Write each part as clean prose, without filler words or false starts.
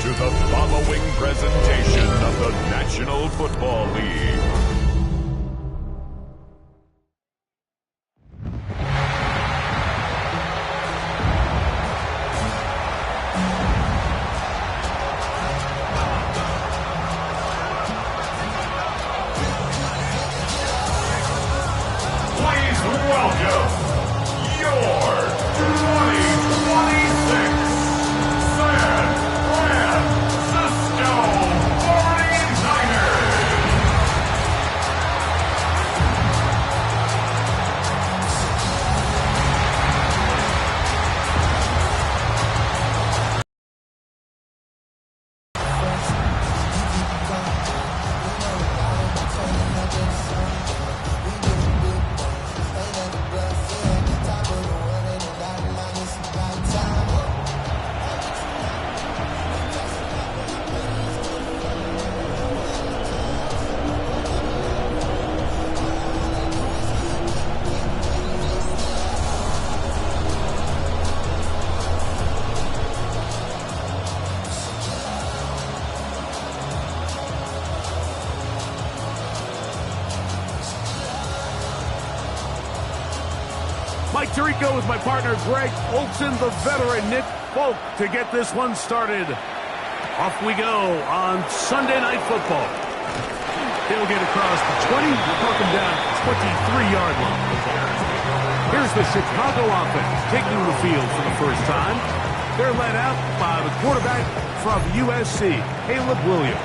to the following presentation of the National Football League. Please welcome your 2026 San Francisco 49ers. Mike Tirico with my partner Greg Olsen, the veteran Nick Folk to get this one started. Off we go on Sunday Night Football. He'll get across the 20, knock him down at the 23-yard line. Here's the Chicago offense taking the field for the first time. They're led out by the quarterback from USC, Caleb Williams.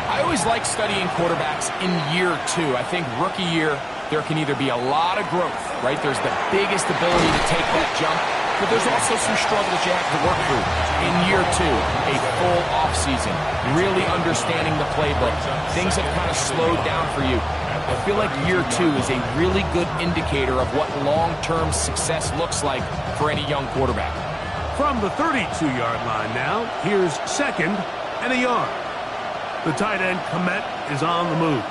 I always like studying quarterbacks in year two. I think rookie year, there can either be a lot of growth, right? There's the biggest ability to take that jump, but there's also some struggles you have to work through. In year two, a full offseason, really understanding the playbook. Things have kind of slowed down for you. I feel like year two is a really good indicator of what long-term success looks like for any young quarterback. From the 32-yard line now, here's second and a yard. The tight end, Komet, is on the move.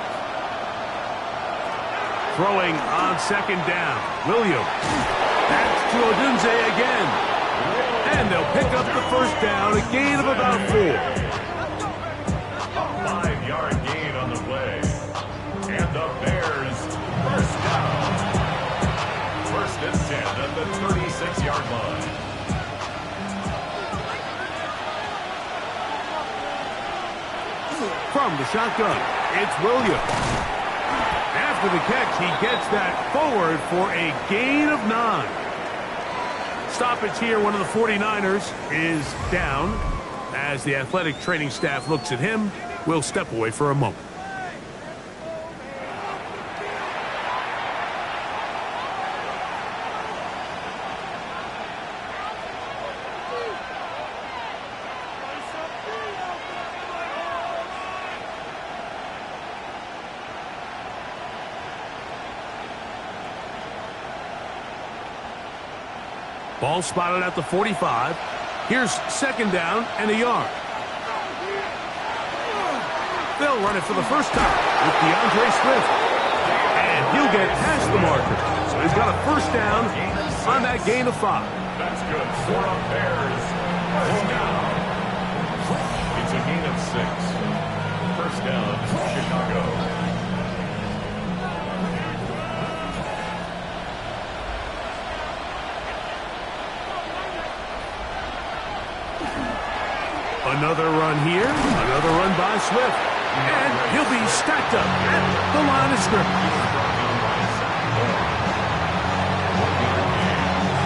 Throwing on second down, Williams. That's to Odunze again. And they'll pick up the first down, a gain of about 4. A 5-yard gain on the play. And the Bears first down. First and 10 at the 36-yard line. From the shotgun, it's Williams. After the catch, he gets that forward for a gain of 9. Stoppage here, one of the 49ers is down. As the athletic training staff looks at him, we'll step away for a moment. Ball spotted at the 45. Here's second down and a yard. They'll run it for the first time with DeAndre Swift. And he'll get past the marker. So he's got a first down on that gain of 5. That's good for the Bears. First down. It's a gain of 6. First down, Chicago. Another run here, another run by Swift, and he'll be stacked up at the line of scrimmage.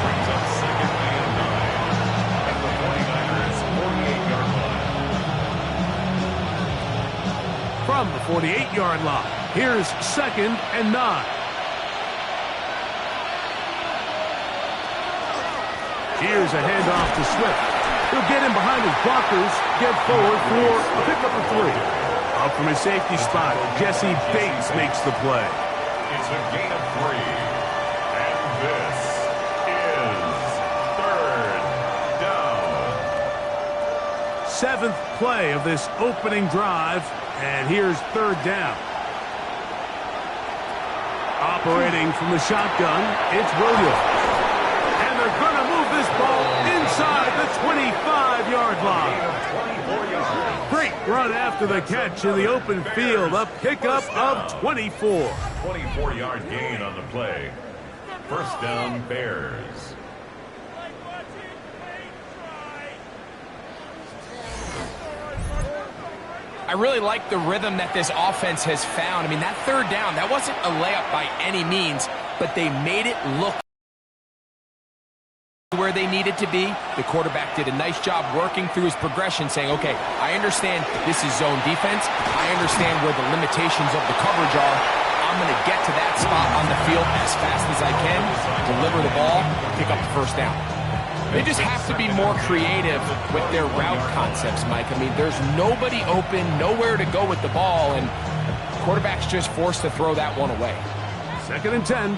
Brings up second and 9 at the 49ers 48-yard line. From the 48-yard line, here's second and 9. Here's a handoff to Swift. He'll get in behind his blockers, get forward for a pickup of 3. Up from his safety spot, Jesse Bates makes the play. It's a gain of 3. And this is third down. 7th play of this opening drive, and here's third down. Operating from the shotgun, it's Williams. And they're going to move this ball inside the 25-yard line. run after the catch in the open field. A pickup of 24. 24-yard gain on the play. First down, Bears. I really like the rhythm that this offense has found. I mean, that third down, that wasn't a layup by any means, but they made it look where they needed to be. The quarterback did a nice job working through his progression, saying, okay, I understand this is zone defense. I understand where the limitations of the coverage are. I'm going to get to that spot on the field as fast as I can, deliver the ball, pick up the first down. They just have to be more creative with their route concepts, Mike. I mean, there's nobody open, nowhere to go with the ball, and the quarterback's just forced to throw that one away. 2nd and 10.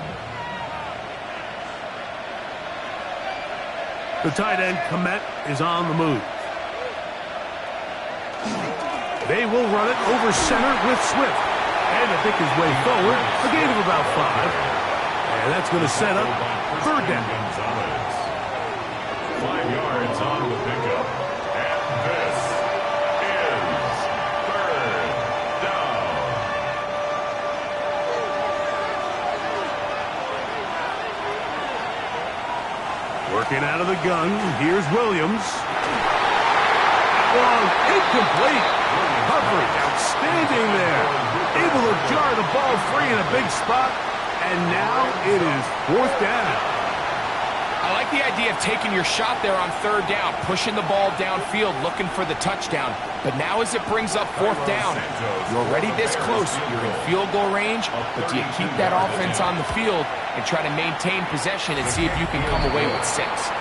The tight end, Komet, is on the move. They will run it over center with Swift. And to pick his way forward, a gain of about 5. And that's going to set up 3rd down. 5 yards on the pickup. And this is 3rd down. Working out of the gun, here's Williams. Long, incomplete. Coverage, outstanding there. Able to jar the ball free in a big spot. And now it is 4th down. I like the idea of taking your shot there on 3rd down, pushing the ball downfield, looking for the touchdown. But now as it brings up 4th down, you're already this close. You're in field goal range, but do you keep that offense on the field and try to maintain possession and see if you can come away with 6?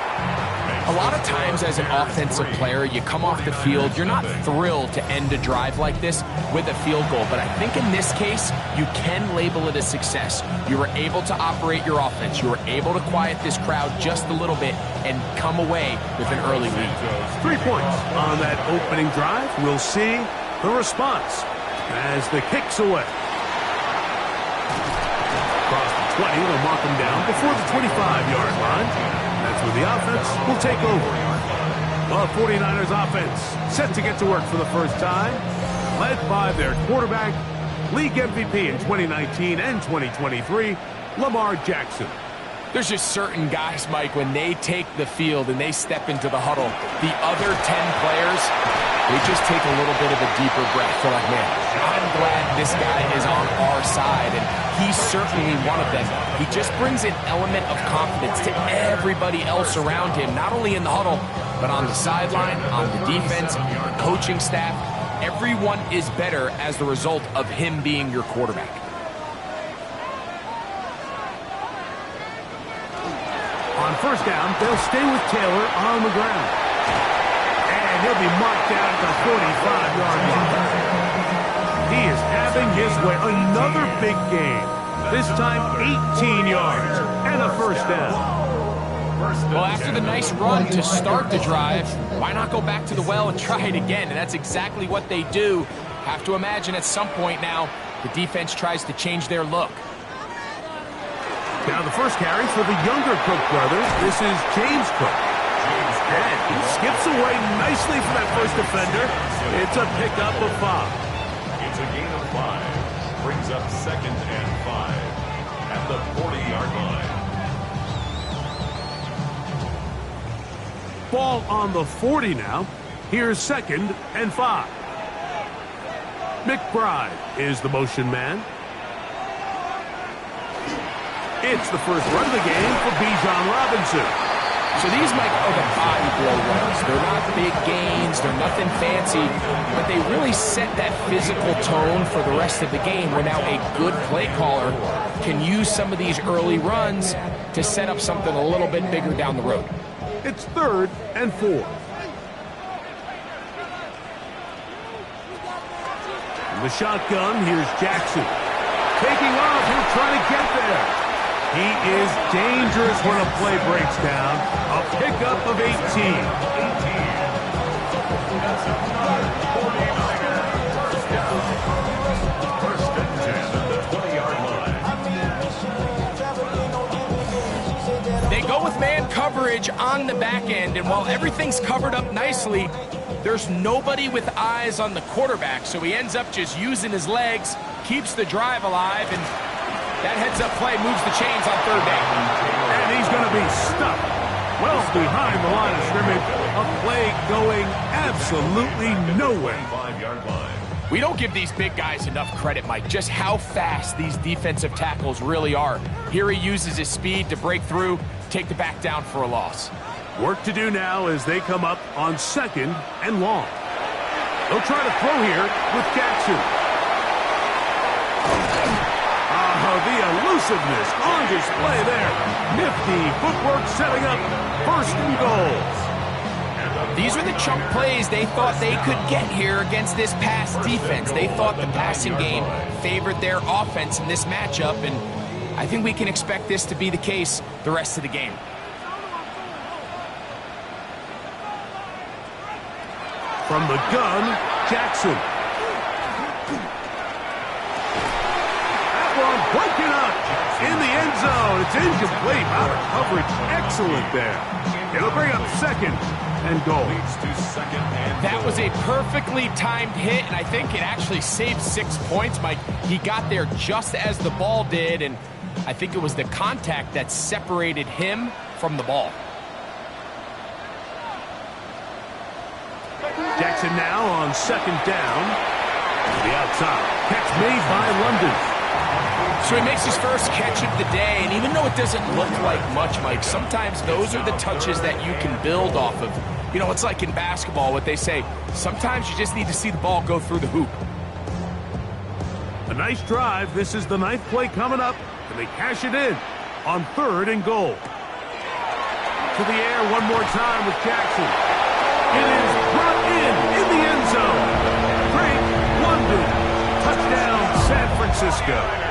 A lot of times as an offensive player, you come off the field, you're not thrilled to end a drive like this with a field goal. But I think in this case, you can label it a success. You were able to operate your offense. You were able to quiet this crowd just a little bit and come away with an early lead. 3 points on that opening drive. We'll see the response as the kick's away. Across the 20, they'll mark him down before the 25-yard line. That's where the offense will take over. The 49ers offense set to get to work for the first time, led by their quarterback, league MVP in 2019 and 2023, Lamar Jackson. There's just certain guys, Mike, when they take the field and they step into the huddle, the other 10 players, they just take a little bit of a deeper breath. They're like, man, I'm glad this guy is on our side, and he's certainly one of them. He just brings an element of confidence to everybody else around him, not only in the huddle, but on the sideline, on the defense, the coaching staff. Everyone is better as the result of him being your quarterback. On 1st down, they'll stay with Taylor on the ground. And he'll be marked down at the 45-yard line. He is having his way. Another big game. This time 18 yards and a 1st down. Well, after the nice run to start the drive, why not go back to the well and try it again? And that's exactly what they do. Have to imagine at some point now, the defense tries to change their look. Now the first carry for the younger Cook brothers. This is James Cook. And he skips away nicely from that first defender. It's a pickup of 5. It's a gain of 5. Brings up 2nd and 5 at the 40-yard line. Ball on the 40 now. Here's 2nd and 5. McBride is the motion man. It's the first run of the game for Bijan Robinson. So these, Mike, are the body blow runs. They're not big gains. They're nothing fancy. But they really set that physical tone for the rest of the game where now a good play caller can use some of these early runs to set up something a little bit bigger down the road. It's 3rd and 4. In the shotgun, here's Jackson. Taking off, he'll try to get there. He is dangerous when a play breaks down. A pickup of 18. First and 10 at the 20-yard line. They go with man coverage on the back end, and while everything's covered up nicely, there's nobody with eyes on the quarterback, so he ends up just using his legs, keeps the drive alive, and that heads-up play moves the chains on third down. And he's going to be stuck well behind the line of scrimmage. A play going absolutely nowhere. 5-yard line. We don't give these big guys enough credit, Mike, just how fast these defensive tackles really are. Here he uses his speed to break through, take the back down for a loss. Work to do now as they come up on 2nd and long. They'll try to throw here with Jackson. The elusiveness on display there. Nifty footwork setting up 1st and goal. These are the chunk plays they thought they could get here against this pass defense. They thought the passing game favored their offense in this matchup, and I think we can expect this to be the case the rest of the game. From the gun, Jackson. That one broken up in the end zone. It's incomplete. Out of coverage. Excellent there. It'll bring up 2nd and goal. That was a perfectly timed hit, and I think it actually saved 6 points, Mike. He got there just as the ball did, and I think it was the contact that separated him from the ball. Jackson now on 2nd down. To the outside. Catch made by London. So he makes his first catch of the day, and even though it doesn't look like much, Mike, sometimes those are the touches that you can build off of. You know, it's like in basketball, what they say, sometimes you just need to see the ball go through the hoop. A nice drive. This is the 9th play coming up, and they cash it in on 3rd and goal. To the air one more time with Jackson. It is brought in the end zone. Drake London. Touchdown, San Francisco.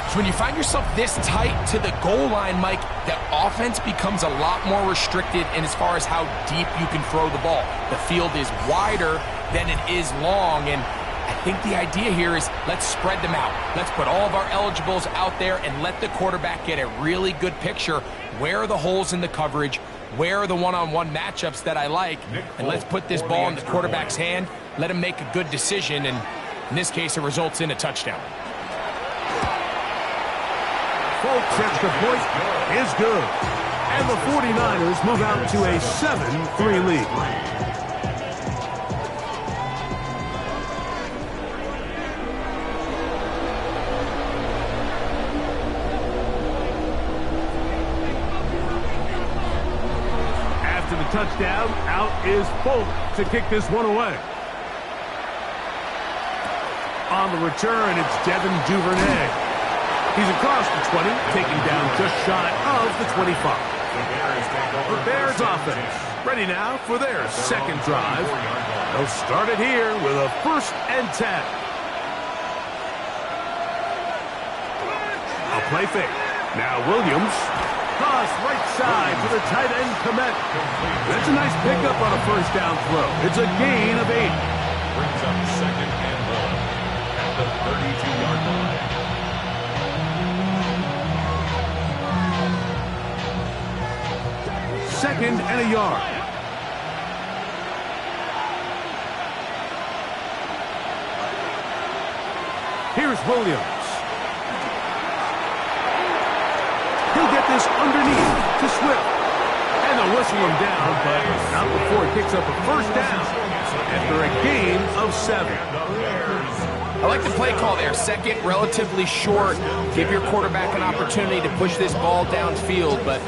So when you find yourself this tight to the goal line, Mike, the offense becomes a lot more restricted in as far as how deep you can throw the ball. The field is wider than it is long, and I think the idea here is let's spread them out. Let's put all of our eligibles out there and let the quarterback get a really good picture. Where are the holes in the coverage? Where are the one-on-one matchups that I like? And let's put this ball in the quarterback's hand, let him make a good decision, and in this case, it results in a touchdown. Folks, extra point is good. And the 49ers move out to a 7-3 lead. After the touchdown, out is Folk to kick this one away. On the return, it's Devin Duvernay. He's across the 20, taking down just shy of the 25. The Bears offense ready now for their 2nd drive. They'll start it here with a 1st and 10. A play fake. Now Williams. Toss right side to the tight end, Komet. That's a nice pickup on a 1st down throw. It's a gain of 8. Brings up 2nd and 1 at the 32-yard line. 2nd and a yard. Here's Williams. He'll get this underneath to Swift. And they'll whistle him down, but not before he picks up a 1st down after a gain of 7. I like the play call there. 2nd, relatively short. Give your quarterback an opportunity to push this ball downfield, but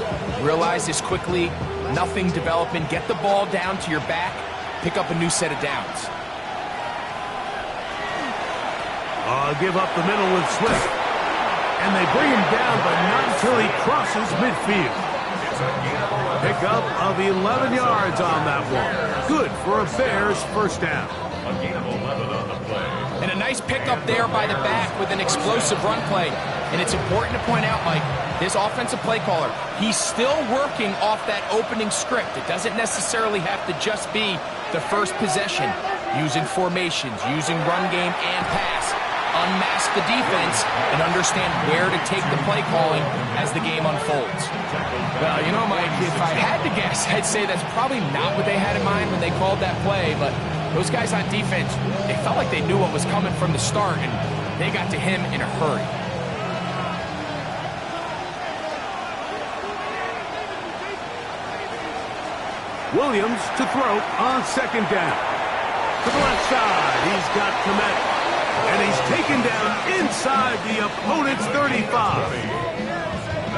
realize this quickly. Nothing developing. Get the ball down to your back. Pick up a new set of downs. Give up the middle with Swift. And they bring him down, but not until he crosses midfield. Pickup of 11 yards on that one. Good for a Bears 1st down. A gain of 11 on the play. And a nice pickup there by the back with an explosive run play. And it's important to point out, Mike, this offensive play caller, he's still working off that opening script. It doesn't necessarily have to just be the first possession. Using formations, using run game and pass. Unmask the defense and understand where to take the play calling as the game unfolds. Well, you know, Mike, if I had to guess, I'd say that's probably not what they had in mind when they called that play, but those guys on defense, they felt like they knew what was coming from the start, and they got to him in a hurry. Williams to throw on second down. To the left side, he's got Kmet. And he's taken down inside the opponent's 35.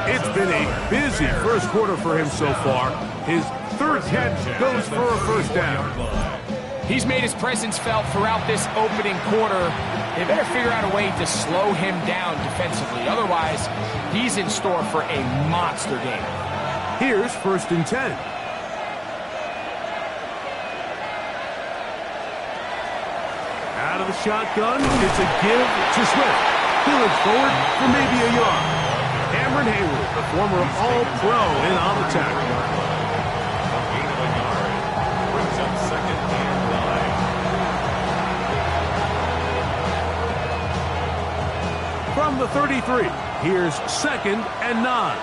It's been a busy first quarter for him so far. His third catch goes for a first down. He's made his presence felt throughout this opening quarter. They better figure out a way to slow him down defensively. Otherwise, he's in store for a monster game. Here's 1st and 10. Out of the shotgun, it's a give to Swift. Peeling forward for maybe a yard. Cameron Hayward, the former All-Pro, in on the tackle. Gain of a yard. Brings up 2nd and 9. From the 33, here's 2nd and 9.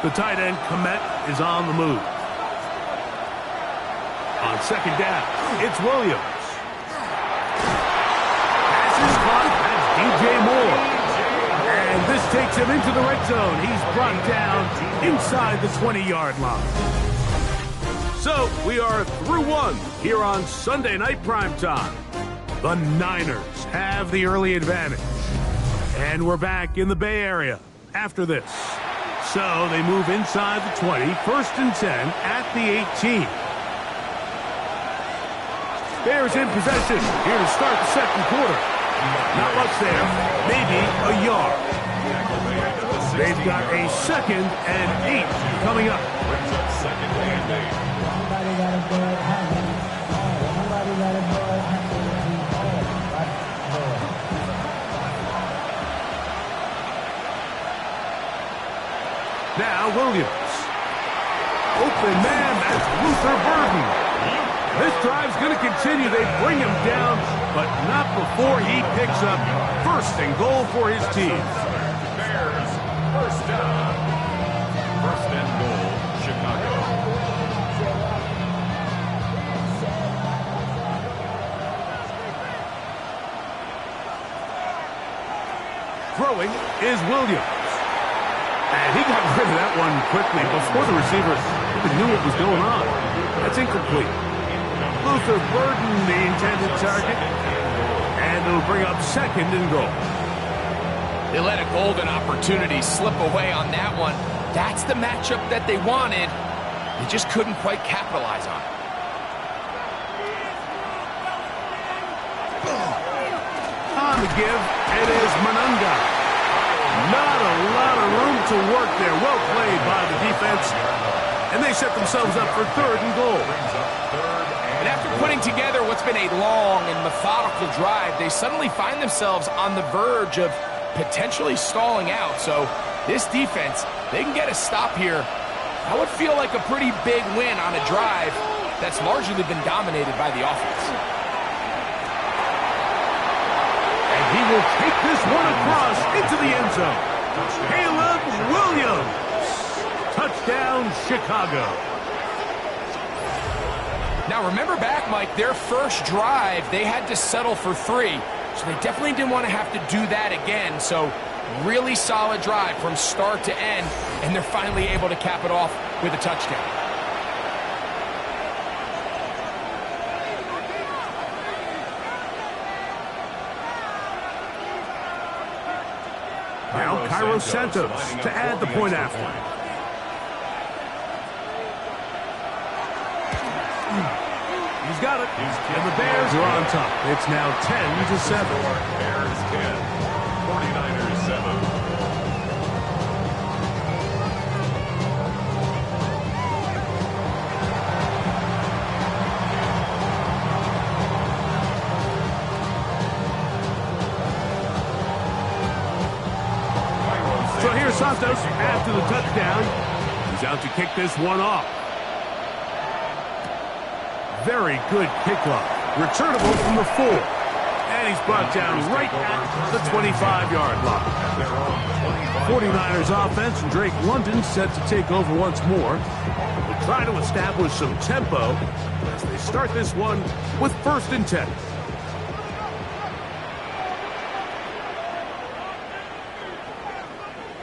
The tight end, Kmet, is on the move. On 2nd down, it's Williams. Pass is caught. That's DJ Moore. And this takes him into the red zone. He's brought down inside the 20-yard line. So we are through one here on Sunday Night Primetime. The Niners have the early advantage. And we're back in the Bay Area after this. So they move inside the 20, 1st and 10 at the 18. Bears in possession here to start the second quarter. Not much there, maybe a yard. They've got a 2nd and 8 coming up. Brings up 2nd and 8. Now Williams. Open man, that's Luther Burden. This drive's going to continue. They bring him down, but not before he picks up 1st and goal for his team. Bears, 1st down. 1st and goal, Chicago. Throwing is Williams. And he got rid of that one quickly before the receiver even knew what was going on. That's incomplete. Luther Burden, the intended target. And it'll bring up 2nd and goal. They let a golden opportunity slip away on that one. That's the matchup that they wanted. They just couldn't quite capitalize on it. On the give, it is Monunga. Not a lot of room to work there. Well played by the defense. And they set themselves up for 3rd and goal. And after putting together what's been a long and methodical drive, they suddenly find themselves on the verge of potentially stalling out. So this defense, they can get a stop here. That would feel like a pretty big win on a drive that's largely been dominated by the offense. And he will take this one across into the end zone. Caleb Williams. Touchdown, Chicago. Now, remember back, Mike, their first drive, they had to settle for 3. So they definitely didn't want to have to do that again. So really solid drive from start to end, and they're finally able to cap it off with a touchdown. Now Cairo Santos to add the point after. He's got it. And the Bears are on top. It's now 10-7. Bears 10, 49ers 7. So here's Santos after the touchdown. He's out to kick this one off. Very good kickoff. Returnable from the 4. And he's brought down right at the 25-yard line. their own 25. 49ers offense, and Drake London set to take over once more. We'll try to establish some tempo as they start this one with 1st and 10.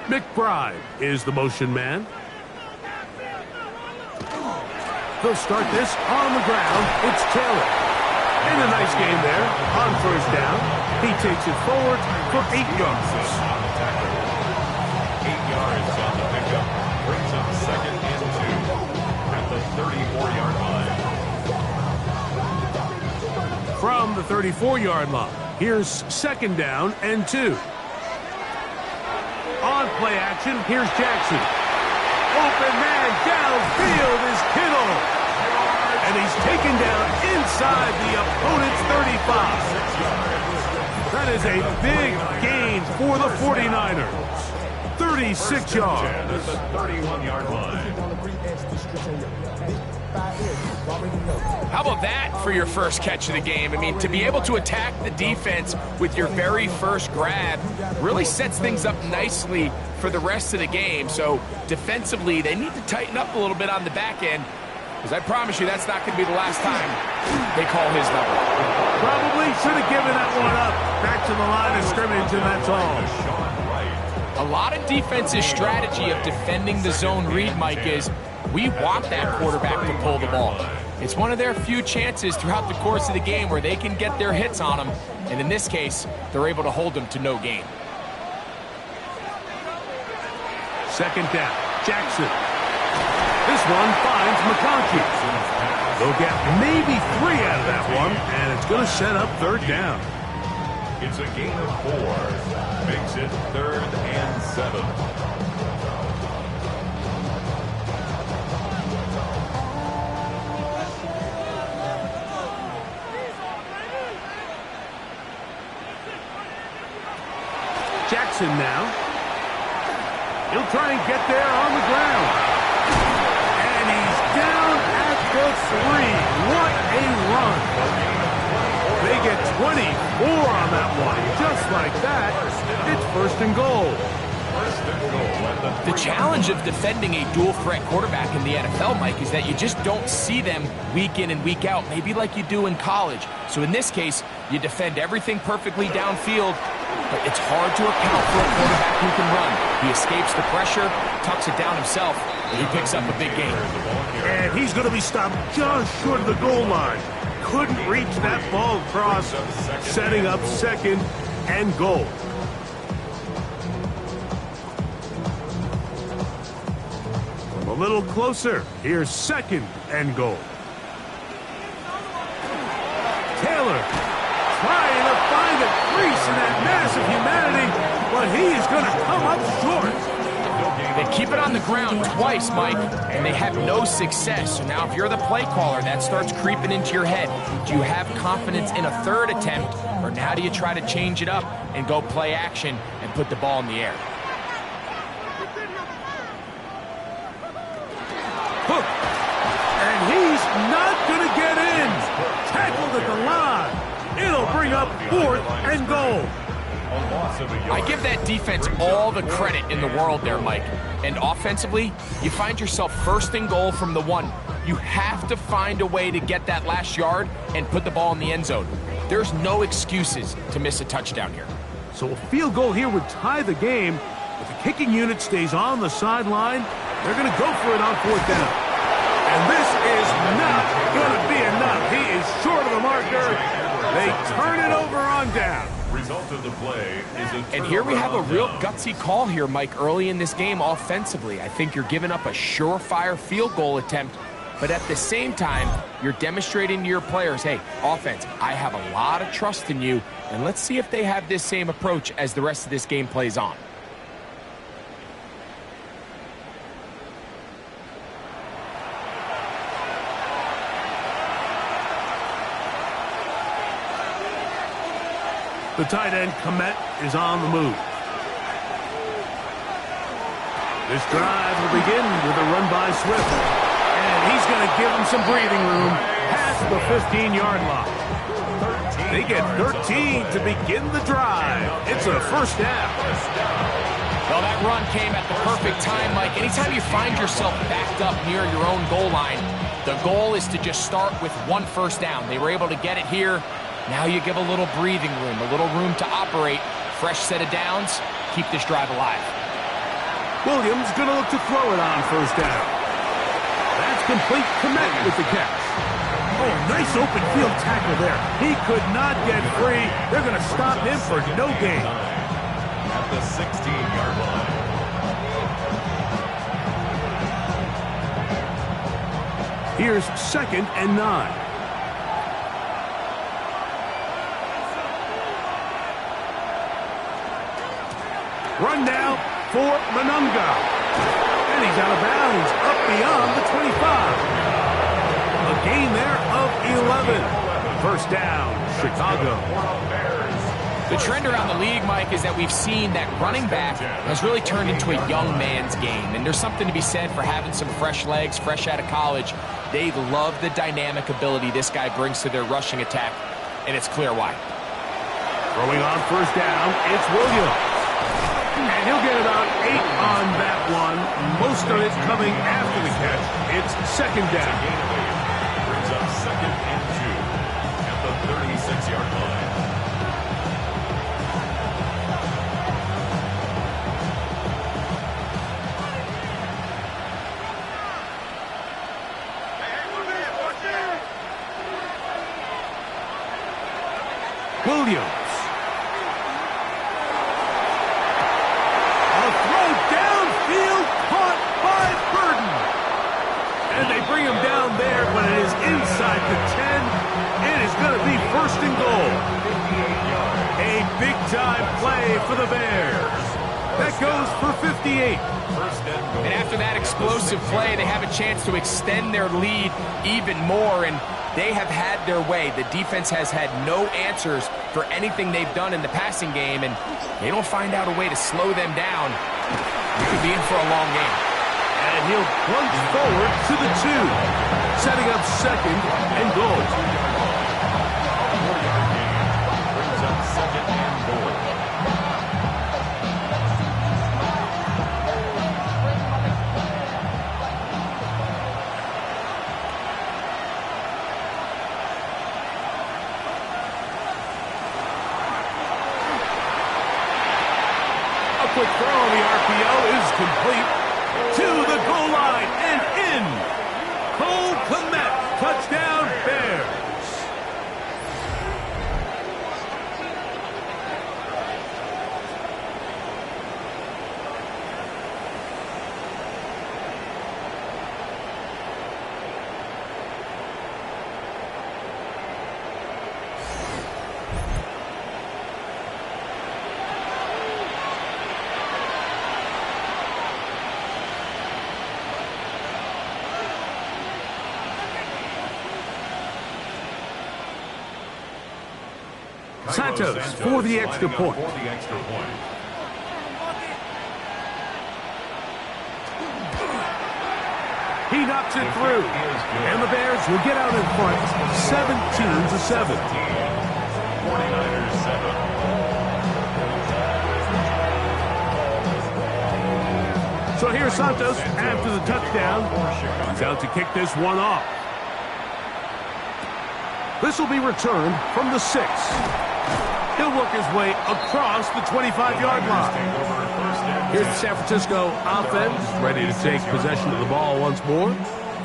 McBride is the motion man. They'll start this on the ground. It's Taylor. And a nice game there on 1st down. He takes it forward for 8 yards. 8 yards on the pickup. Brings up 2nd and 2 at the 34-yard line. From the 34-yard line, here's 2nd down and 2. On play action, here's Jackson. Open man downfield is Kittle. And he's taken down inside the opponent's 35. That is a big gain for the 49ers. 36 yards. At the 31-yard line. How about that for your first catch of the game? I mean, to be able to attack the defense with your very first grab really sets things up nicely for the rest of the game. So defensively, they need to tighten up a little bit on the back end, because I promise you that's not going to be the last time they call his number. Probably should have given that one up. Back to the line of scrimmage, and that's all. A lot of defense's strategy of defending the zone read, Mike, is we want that quarterback to pull the ball. It's one of their few chances throughout the course of the game where they can get their hits on them, and in this case, they're able to hold them to no gain. 2nd down, Jackson. This one finds McConkey. They'll get maybe 3 out of that one, and it's going to set up 3rd down. It's a gain of 4. Makes it 3rd and 7. Jackson now. He'll try and get there on the ground. And he's down at the 3. What a run. They get 24 on that one. Just like that, it's 1st and goal. The challenge of defending a dual-threat quarterback in the NFL, Mike, is that you just don't see them week in and week out, maybe like you do in college. So in this case, you defend everything perfectly downfield, but it's hard to account for a quarterback who can run. He escapes the pressure, tucks it down himself, and he picks up a big gain. And he's going to be stopped just short of the goal line. Couldn't reach that ball across, setting up 2nd and goal. A little closer. Here's 2nd and goal. Taylor trying to find a crease in that mass of humanity, but he is going to come up short. They keep it on the ground twice, Mike, and they have no success. So now if you're the play caller, that starts creeping into your head. Do you have confidence in a 3rd attempt, or now do you try to change it up and go play action and put the ball in the air? Hook. And he's not going to get in. Tackled at the line. It'll bring up 4th and goal. I give that defense all the credit in the world there, Mike. And offensively, you find yourself 1st and goal from the 1. You have to find a way to get that last yard and put the ball in the end zone. There's no excuses to miss a touchdown here. So a field goal here would tie the game. If the kicking unit stays on the sideline, they're going to go for it on 4th down. And this is not going to be enough. He is short of the marker. They turn it over on down. Result of the play is a And here we have a real gutsy call here, Mike, early in this game offensively. I think you're giving up a surefire field goal attempt, but at the same time, you're demonstrating to your players, hey, offense, I have a lot of trust in you, and let's see if they have this same approach as the rest of this game plays on. The tight end, Komet, is on the move. This drive will begin with a run by Swift. And he's going to give him some breathing room past the 15-yard line. They get 13 to begin the drive. It's a 1st down. run came at the perfect time, Mike. Anytime you find yourself backed up near your own goal line, the goal is to just start with 1 first down. They were able to get it here. Now you give a little breathing room, a little room to operate. Fresh set of downs. Keep this drive alive. Williams going to look to throw it on first down. That's complete. Kmet with the catch. Oh, nice open field tackle there. He could not get free. They're going to stop him for no gain. At the 16-yard line. Here's 2nd and 9. Run now for Mononga. And he's out of bounds, up beyond the 25. A gain there of 11. First down, Chicago. The trend around the league, Mike, is that we've seen that running back has really turned into a young man's game. And there's something to be said for having some fresh legs, fresh out of college. They love the dynamic ability this guy brings to their rushing attack, and it's clear why. Throwing on first down, it's Williams. And he'll get about 8 on that one. Most of it coming after the catch. It's 2nd down. Brings up 2nd and 2 at the 36-yard line. Williams. A throw downfield caught by Burden. And they bring him down there, but it is inside the 10. It is going to be 1st and goal. A big-time play for the Bears. That goes for 58. And after that explosive play, they have a chance to extend their lead even more, and they have had their way. The defense has had no answers for anything they've done in the passing game, and they don't find out a way to slow them down. We could be in for a long game. And he'll plunge forward to the 2, setting up 2nd and goal. Brings up 2nd and goal. Quick throw on the RPO is complete to the goal line and in. Cole Kmet, touchdown Bears. Santos for the extra point. He knocks it through. And the Bears will get out in front 17-7. 49ers 7. So here's Santos after the touchdown. He's out to kick this one off. This will be returned from the 6. He'll work his way across the 25-yard line. Here's the San Francisco offense, ready to take possession of the ball once more.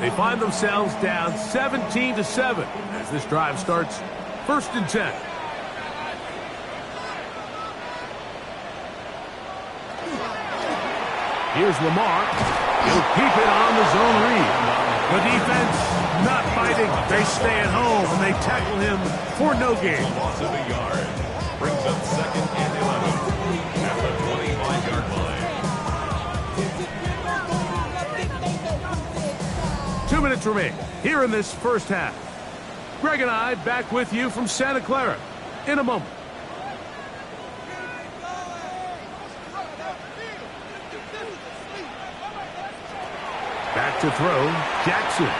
They find themselves down 17-7 as this drive starts 1st and 10. Here's Lamar. He'll keep it on the zone read. The defense not fighting. They stay at home and they tackle him for no gain. Loss of a yard. Brings up 2nd and 11 at the 25-yard line. 2 minutes remain here in this first half. Greg and I back with you from Santa Clara in a moment. Back to throw, Jackson.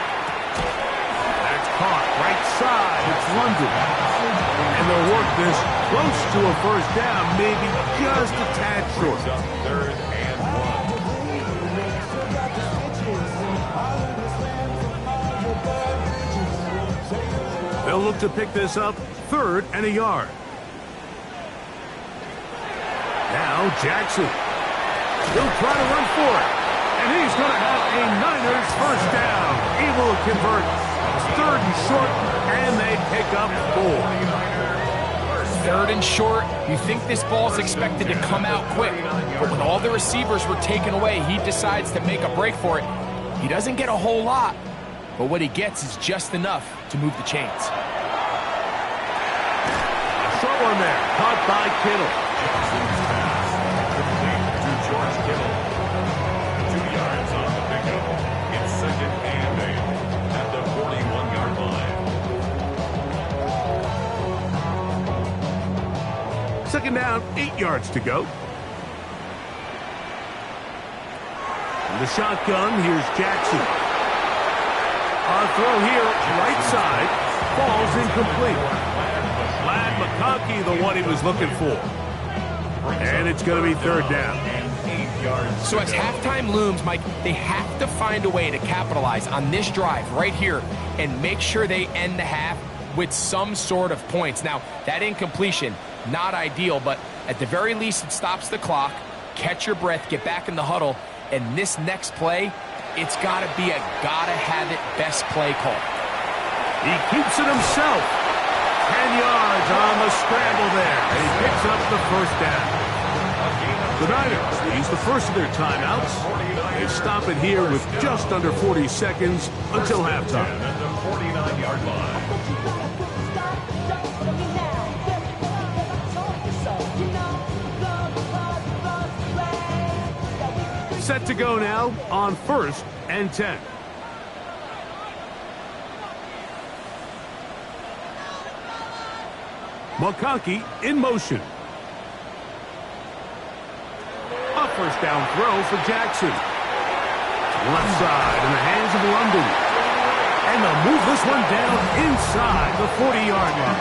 That's caught, right side, it's London. And they'll work this close to a first down, maybe just a tad short. 3rd and They'll look to pick this up 3rd and a yard. Now Jackson. He'll try to run for it. And he's going to have a Niners first down. He will convert 3rd and short, and they pick up 4. 3rd and short, you think this ball's expected to come out quick, but when all the receivers were taken away, he decides to make a break for it. He doesn't get a whole lot, but what he gets is just enough to move the chains. A short one there, caught by Kittle. Jackson's pass complete to George Kittle. 2 yards on the pickup. It's 2nd and 8 at the 41-yard line. 2nd down, 8 yards to go. In the shotgun, here's Jackson. On throw here, right side, falls incomplete. Ladd McConkey, the one he was looking for. And it's going to be 3rd down. So as halftime looms, Mike, they have to find a way to capitalize on this drive right here and make sure they end the half with some sort of points. Now, that incompletion, not ideal, but at the very least, it stops the clock. Catch your breath, get back in the huddle, and this next play, it's got to be a gotta-have-it best play call. He keeps it himself. 10 yards on the scramble there. And he picks up the first down. The Niners use the first of their timeouts. They stop it here with just under 40 seconds until halftime. At the 49-yard line. Set to go now on 1st and 10. McConkey in motion. A first down throw for Jackson. Left side in the hands of London. And they'll move this one down inside the 40-yard line.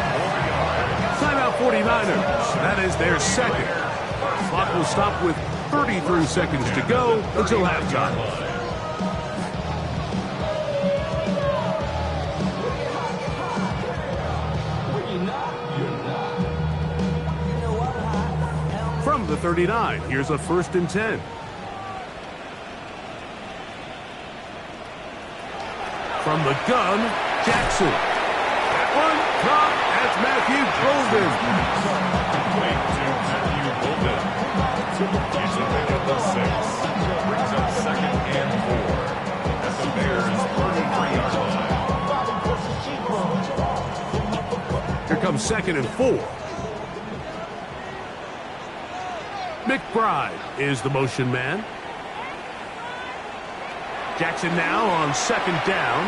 Timeout 49ers. That is their 2nd. Clock will stop with 33 seconds to go until halftime. From the 39, here's a 1st and 10. From the gun, Jackson. That one caught. That's Matthew Golden. Wait to Matthew Golden. He's a pick up the 6. Brings up 2nd and 4 at the Bears' 33-yard line. Here comes 2nd and 4. McBride is the motion man. Jackson now on 2nd down.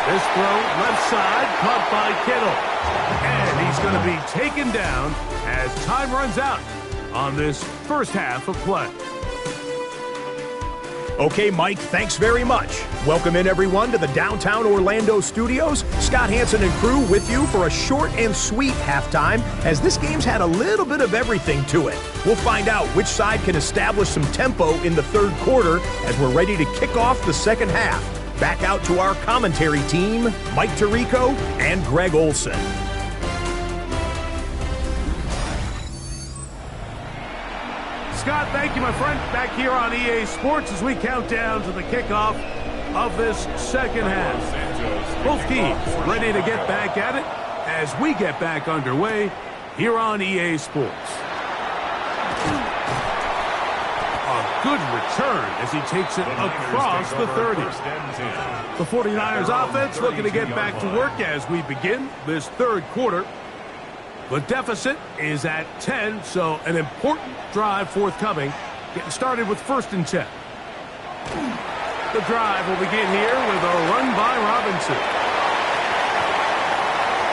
This throw left side caught by Kittle. And he's going to be taken down as time runs out on this first half of play. Okay, Mike, thanks very much. Welcome in, everyone, to the downtown Orlando studios. Scott Hansen and crew with you for a short and sweet halftime, as this game's had a little bit of everything to it. We'll find out which side can establish some tempo in the 3rd quarter as we're ready to kick off the 2nd half. Back out to our commentary team, Mike Tirico and Greg Olson. Scott, thank you, my friend. Back here on EA Sports as we count down to the kickoff of this 2nd half. Both teams ready to get back at it as we get back underway here on EA Sports. A good return as he takes it across the 30. The 49ers offense looking to get back to work as we begin this 3rd quarter. The deficit is at 10, so an important drive forthcoming. Getting started with 1st and 10. The drive will begin here with a run by Robinson.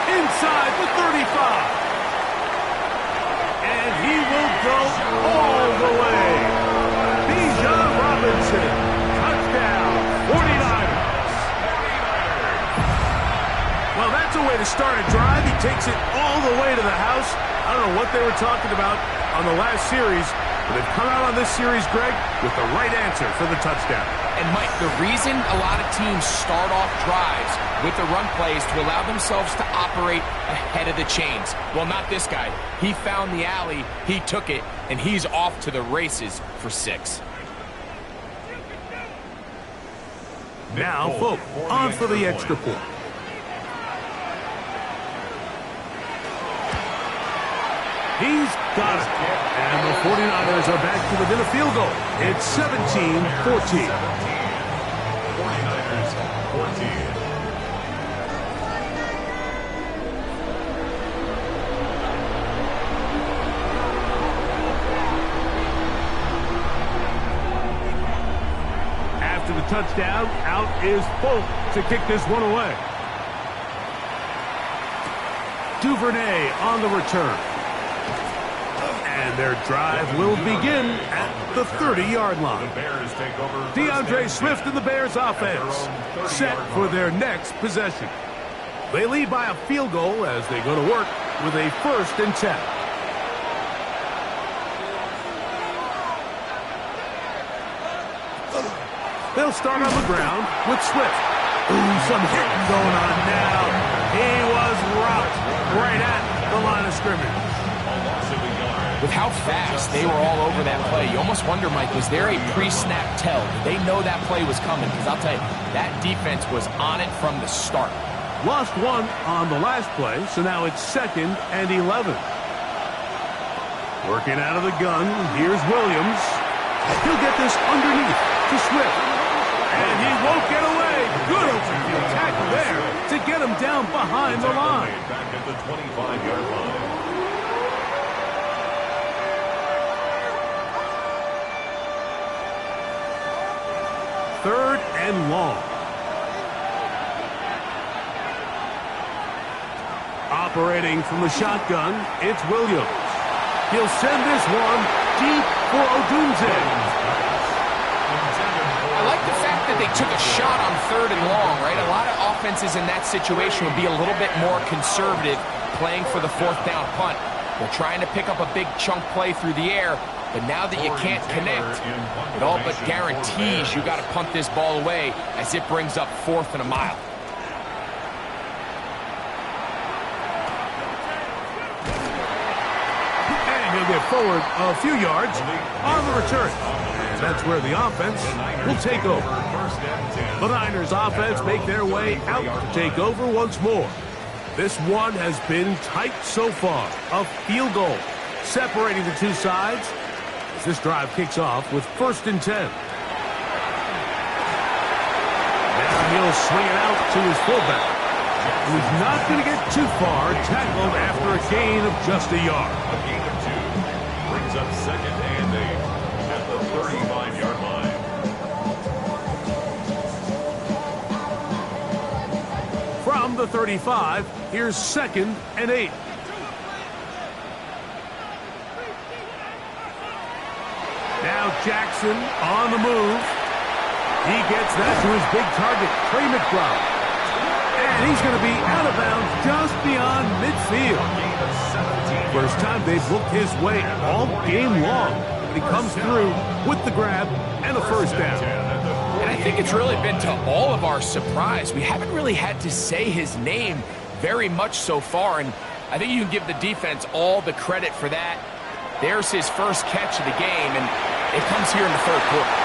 Inside the 35. And he will go all the way. Bijan Robinson. Touchdown, 49ers. Well, that's a way to start a drive. He takes it all the way to the house. I don't know what they were talking about on the last series, But they've come out on this series, Greg, with the right answer for the touchdown. And, Mike, the reason a lot of teams start off drives with the run plays to allow themselves to operate ahead of the chains. Well, not this guy. He found the alley, he took it, and he's off to the races for 6. Now, Folk on for the extra point. He's got it. And the 49ers are back to within a field goal. It's 17-14. 49ers 14. After the touchdown, out is Folk to kick this one away. Duvernay on the return. And their drive will begin at the 30-yard line. DeAndre Swift and the Bears offense set for their next possession. They lead by a field goal as they go to work with a 1st and 10. They'll start on the ground with Swift. Ooh, some hitting going on now. He was rocked right at the line of scrimmage. With how fast they were all over that play, you almost wonder, Mike, was there a pre-snap tell? Did they know that play was coming? Because I'll tell you, that defense was on it from the start. Lost 1 on the last play, so now it's 2nd and 11. Working out of the gun, here's Williams. He'll get this underneath to Swift. And he won't get away. Good open field tackle there to get him down behind the line. Back at the 25-yard line. Third and long. Operating from the shotgun, it's Williams. He'll send this one deep for Odunze. I like the fact that they took a shot on 3rd and long, right? A lot of offenses in that situation would be a little bit more conservative playing for the 4th down punt. They're trying to pick up a big chunk play through the air, but now that you can't connect, it all but guarantees you got to punt this ball away as it brings up 4th and a mile. And he'll get forward a few yards on the return. And that's where the offense will take over. The Niners offense make their way out to take over once more. This one has been tight so far. A field goal separating the two sides as this drive kicks off with 1st and 10. Now he'll swing it out to his fullback, who's not going to get too far, tackled after a gain of just a yard. A gain of 2 brings up 2nd and 8 at the 35-yard line. From the 35, here's 2nd and 8. Now Jackson on the move. He gets that to his big target, Trey McBride. And he's going to be out of bounds just beyond midfield. First time they've looked his way all game long. But he comes through with the grab and a 1st down. And I think it's really been to all of our surprise. We haven't really had to say his name very much so far, and I think you can give the defense all the credit for that. There's his first catch of the game, and it comes here in the 3rd quarter.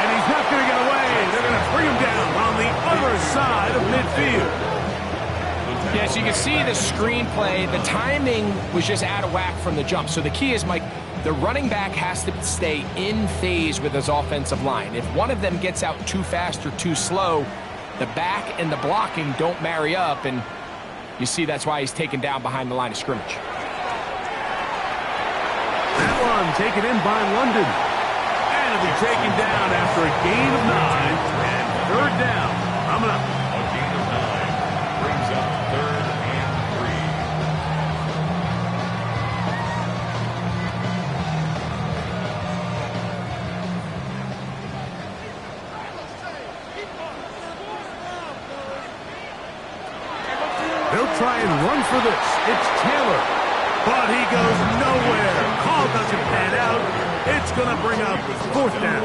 And he's not going to get away. They're going to bring him down on the other side of midfield. Yeah, so you can see the screenplay. The timing was just out of whack from the jump. So the key is, Mike, the running back has to stay in phase with his offensive line. If one of them gets out too fast or too slow, the back and the blocking don't marry up, and you see that's why he's taken down behind the line of scrimmage. That one taken in by London. And it'll be taken down after a gain of 9 and 3rd down. Coming up. A gain of 9 brings up 3rd and 3. They'll try and run for this. It's Taylor. But he goes nowhere. Call doesn't pan out. It's going to bring up 4th down.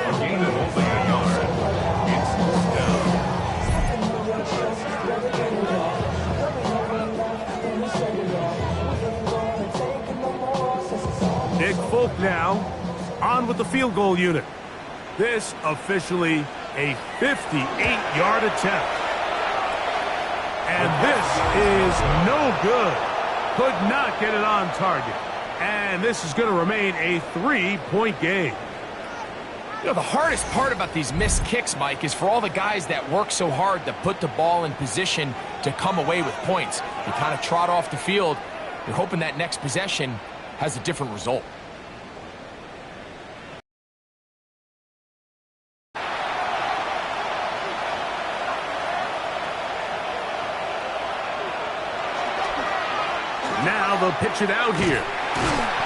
A gain of only a yard. It's 4th down. Nick Folk now on with the field goal unit. This officially a 58-yard attempt. And this is no good. Could not get it on target. And this is going to remain a 3-point game. You know, the hardest part about these missed kicks, Mike, is for all the guys that work so hard to put the ball in position to come away with points. You kind of trot off the field. You're hoping that next possession has a different result. Now they'll pitch it out here.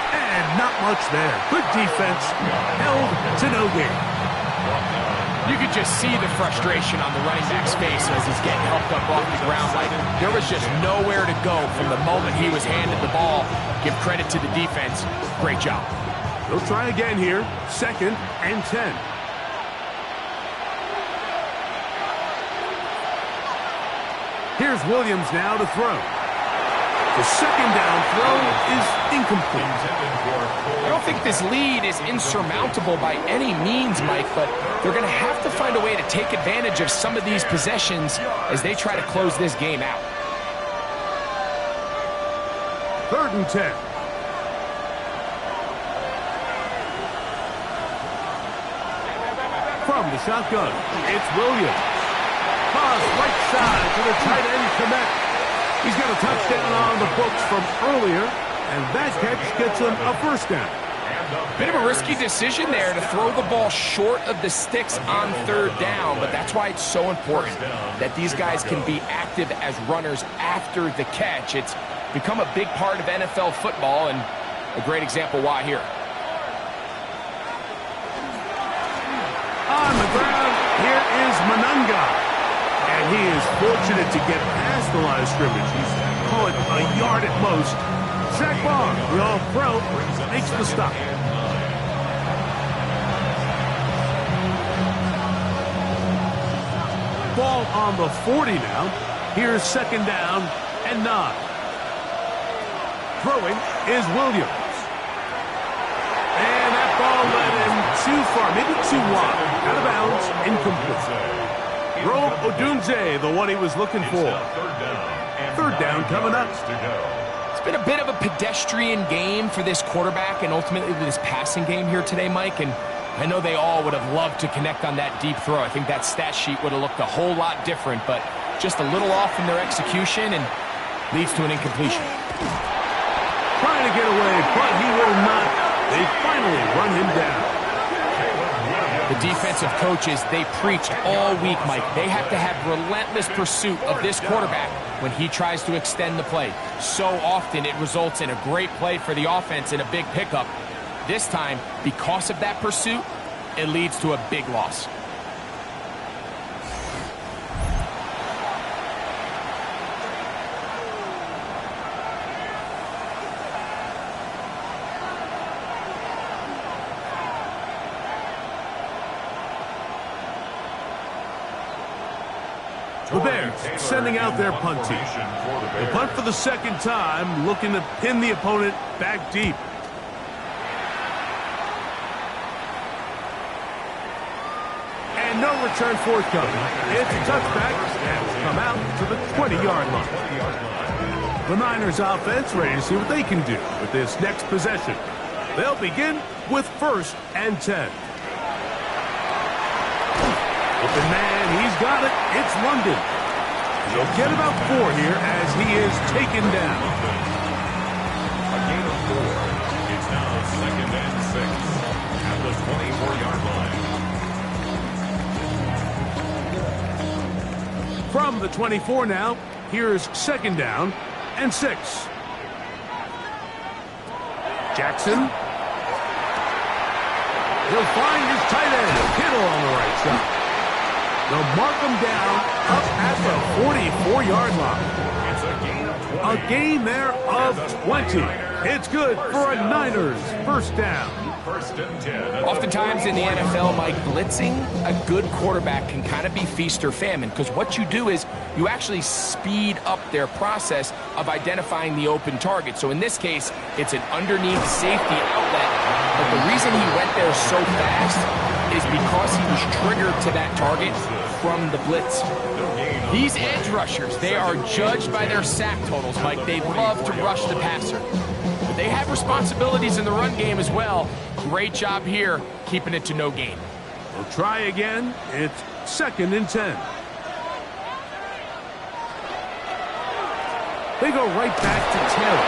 And not much there. Good defense. Held to no gain. You could just see the frustration on the running back's face as he's getting helped up off the ground. Like there was just nowhere to go from the moment he was handed the ball. Give credit to the defense. Great job. They'll try again here. 2nd and 10. Here's Williams now to throw. The 2nd down throw is incomplete. I don't think this lead is insurmountable by any means, Mike, but they're going to have to find a way to take advantage of some of these possessions as they try to close this game out. 3rd and 10. From the shotgun, it's Williams. Pass right side to the tight end Kmet. He's got a touchdown on the books from earlier, and that catch gets him a 1st down. Bit of a risky decision there to throw the ball short of the sticks on 3rd down, but that's why it's so important that these guys can be active as runners after the catch. It's become a big part of NFL football, and a great example why here. On the ground, here is Monunga. And he is fortunate to get past the line of scrimmage. Call it a yard at most. Zach Bond, the all-pro, makes the stop. Ball on the 40 now. Here's 2nd down and 9. Throwing is Williams. And that ball led him too far, maybe too wide. Out of bounds, incomplete. Rome Odunze, the one he was looking for. 3rd down coming up. It's been a bit of a pedestrian game for this quarterback and ultimately this passing game here today, Mike. And I know they all would have loved to connect on that deep throw. I think that stat sheet would have looked a whole lot different, but just a little off in their execution and leads to an incompletion. Trying to get away, but he will not. They finally run him down. The defensive coaches, they preach all week, Mike. They have to have relentless pursuit of this quarterback when he tries to extend the play. So often it results in a great play for the offense and a big pickup. This time, because of that pursuit, it leads to a big loss. The Bears sending out their punt team. The punt for the 2nd time, looking to pin the opponent back deep. And no return forthcoming. It's a touchback and will come out to the 20-yard line. The Niners offense ready to see what they can do with this next possession. They'll begin with 1st and 10. Open man, he's got it. It's London. He'll get about 4 here as he is taken down. A gain of 4. It's now 2nd and 6 at the 24-yard line. From the 24 now, here's 2nd down and 6. Jackson. He'll find his tight end, Kittle on the right side. They'll mark him down up at the 44-yard line. It's a gain of 20. A gain there of 20. It's good for a Niners first down. First and 10. Oftentimes in the NFL, Mike, blitzing a good quarterback can kind of be feast or famine, because what you do is you actually speed up their process of identifying the open target. So in this case, it's an underneath safety outlet, but the reason he went there so fast is because he was triggered to that target from the blitz. These edge rushers, they are judged by their sack totals, Mike. They love to rush the passer. But they have responsibilities in the run game as well. Great job here, keeping it to no gain. We'll try again. It's second and 10. They go right back to Taylor.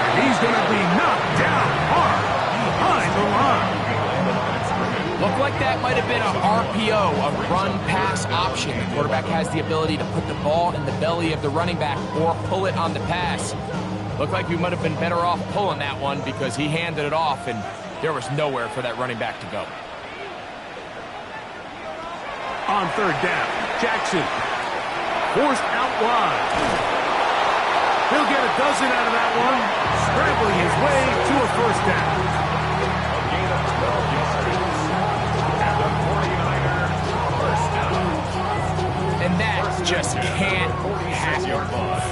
And he's going to be knocked down hard behind the line. Looked like that might have been a RPO, a run-pass option. The quarterback has the ability to put the ball in the belly of the running back or pull it on the pass. Looked like we might have been better off pulling that one because he handed it off and there was nowhere for that running back to go. On third down, Jackson forced out wide. He'll get a dozen out of that one, scrambling his way to a first down. A gain of 12 yards. And the 49er first down. And that just can't happen.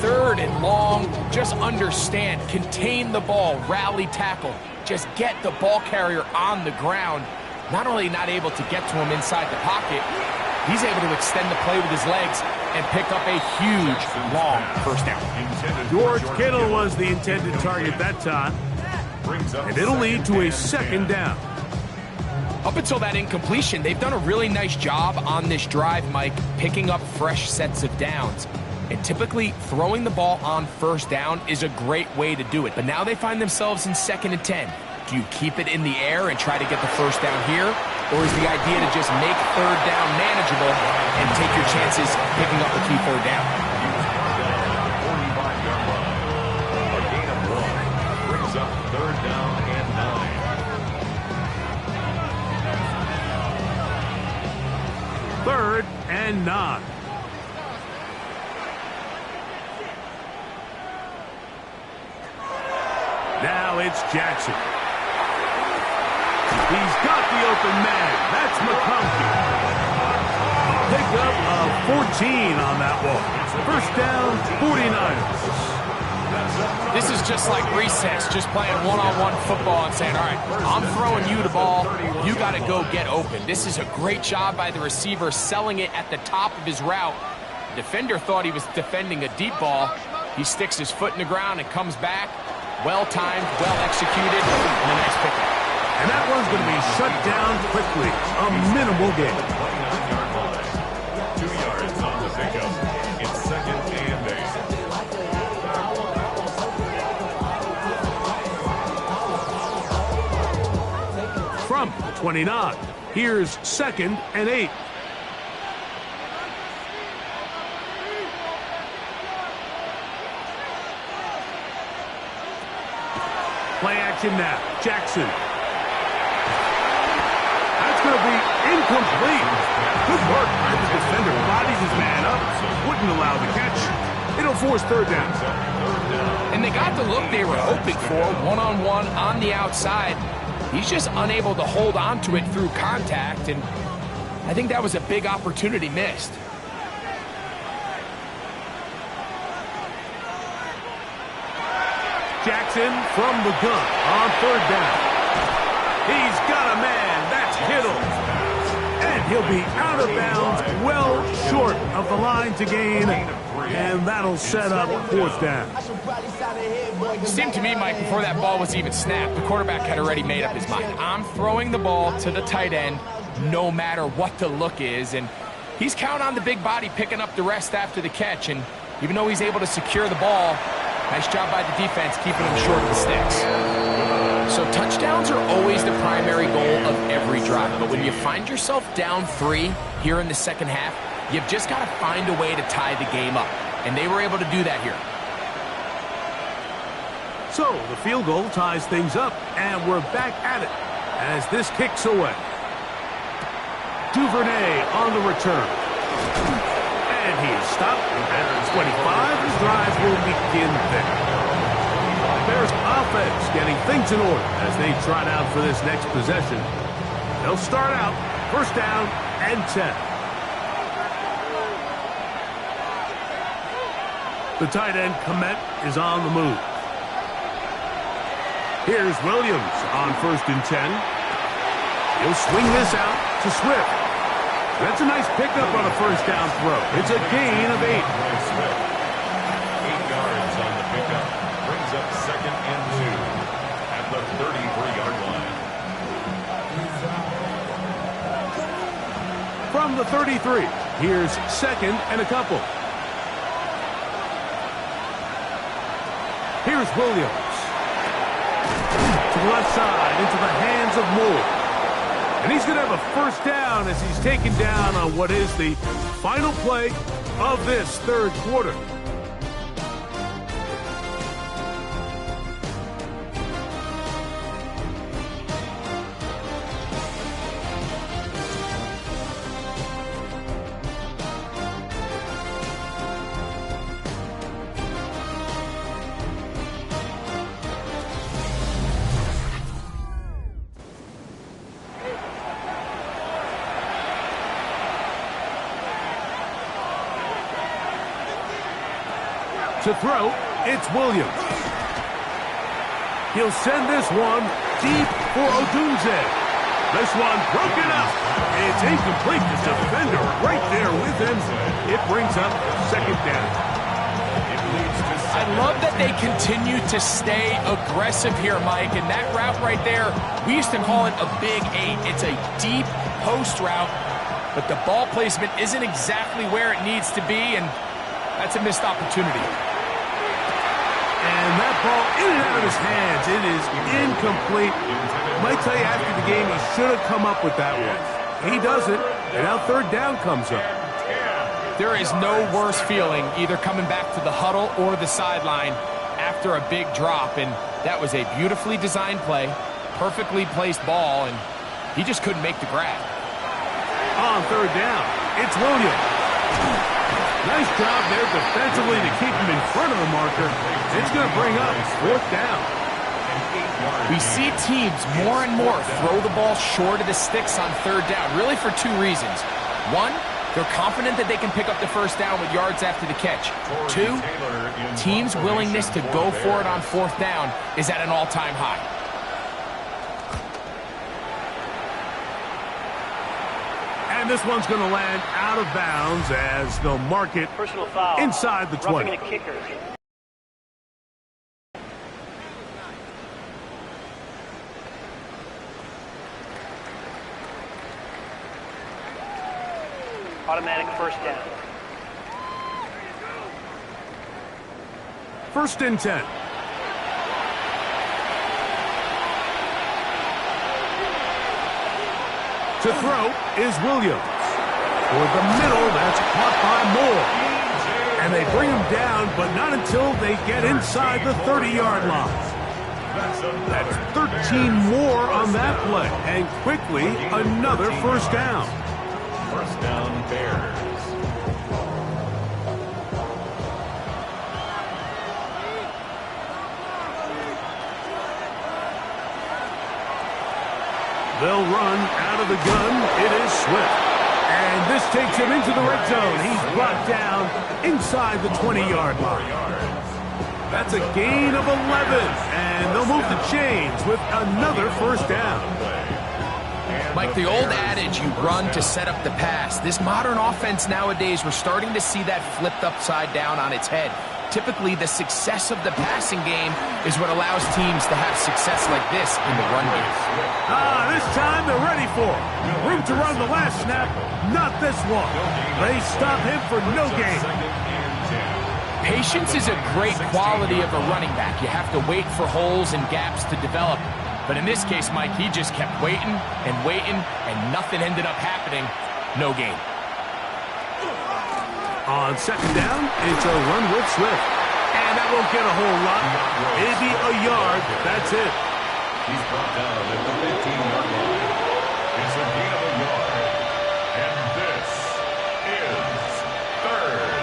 Third and long, just understand, contain the ball, rally tackle. Just get the ball carrier on the ground. Not only not able to get to him inside the pocket, he's able to extend the play with his legs and pick up a huge, long first down. George Kittle was the intended target that time. And it'll lead to a second down. Up until that incompletion, they've done a really nice job on this drive, Mike, picking up fresh sets of downs. And typically, throwing the ball on first down is a great way to do it. But now they find themselves in second and 10. Do you keep it in the air and try to get the first down here? Or is the idea to just make third down manageable and take your chances picking up a key third down? 45-yard line. A gain of 1 brings up third down and 9. Third and 9. Now it's Jackson. He's got the open man. That's McConkey. Pick up a 14 on that one. First down, 49ers. This is just like recess, just playing one-on-one football and saying, all right, I'm throwing you the ball, you got to go get open. This is a great job by the receiver selling it at the top of his route. The defender thought he was defending a deep ball. He sticks his foot in the ground and comes back. Well-timed, well-executed, and a nice pickup. And that one's going to be shut down quickly. A minimal gain. 29-yard line. 2 yards on the pickup. It's second and 8. From the 29. Here's second and 8. Play action now. Jackson. That's going to be incomplete. Good work by the defender. Bodies his man up. Wouldn't allow the catch. It'll force third down. And they got the look they were hoping for, one-on-one on the outside. He's just unable to hold on to it through contact, and I think that was a big opportunity missed. Jackson from the gun on third down. He's got a man. That's Kittle. And he'll be out of bounds, well short of the line to gain. And that'll set up fourth down. It seemed to me, Mike, before that ball was even snapped, the quarterback had already made up his mind. I'm throwing the ball to the tight end no matter what the look is. And he's counting on the big body picking up the rest after the catch. And even though he's able to secure the ball, nice job by the defense keeping him short of the sticks. So touchdowns are always the primary goal of every drive. But when you find yourself down 3 here in the second half, you've just got to find a way to tie the game up. And they were able to do that here. So the field goal ties things up, and we're back at it as this kicks away. Duvernay on the return. And he is stopped at 25. His drive will begin there. Bears offense getting things in order as they trot out for this next possession. They'll start out first down and 10. The tight end, Komet, is on the move. Here's Williams on first and 10. He'll swing this out to Swift. That's a nice pickup on a first down throw. It's a gain of 8. 8 yards on the pickup. Brings up second and 2 at the 33-yard line. From the 33, here's second and a couple. Here's Williams. To the left side, into the hands of Moore. And he's going to have a first down as he's taken down on what is the final play of this third quarter. To throw, it's Williams. He'll send this one deep for Odunze. This one broken up. It's incomplete. The defender right there with him. It brings up second down. I love that they continue to stay aggressive here, Mike. And that route right there, we used to call it a big 8. It's a deep post route, but the ball placement isn't exactly where it needs to be, and that's a missed opportunity. And that ball in and out of his hands. It is incomplete. Might tell you after the game he should have come up with that one. He doesn't, and now third down comes up. There is no worse feeling either coming back to the huddle or the sideline after a big drop, and that was a beautifully designed play, perfectly placed ball, and he just couldn't make the grab. On third down, it's Williams. Nice job there defensively to keep him in front of the marker. It's going to bring up fourth down. We see teams more and more throw the ball short of the sticks on third down, really for two reasons. One, they're confident that they can pick up the first down with yards after the catch. Two, teams' willingness to go for it on fourth down is at an all-time high. And this one's going to land out of bounds as they'll mark it inside the 20. Roughing the kicker. Automatic first down. First and 10. To throw is Williams. Toward the middle, that's caught by Moore. And they bring him down, but not until they get inside the 30-yard line. That's 13 more on that play. And quickly, another first down. First down, Bears. They'll run out of the gun. It is Swift. And this takes him into the red zone. He's brought down inside the 20-yard line. That's a gain of 11. And they'll move the chains with another first down. Like the old adage, you run to set up the pass. This modern offense nowadays, we're starting to see that flipped upside down on its head. Typically, the success of the passing game is what allows teams to have success like this in the run game. This time they're ready for it. Room to run the last snap, not this one. They stop him for no gain. Patience is a great quality of a running back. You have to wait for holes and gaps to develop. But in this case, Mike, he just kept waiting, and nothing ended up happening. No gain. On second down, it's a run with Swift. And that won't get a whole lot. Maybe a yard. That's it. He's brought down at the 15-yard line. It's a gain of a yard. And this is third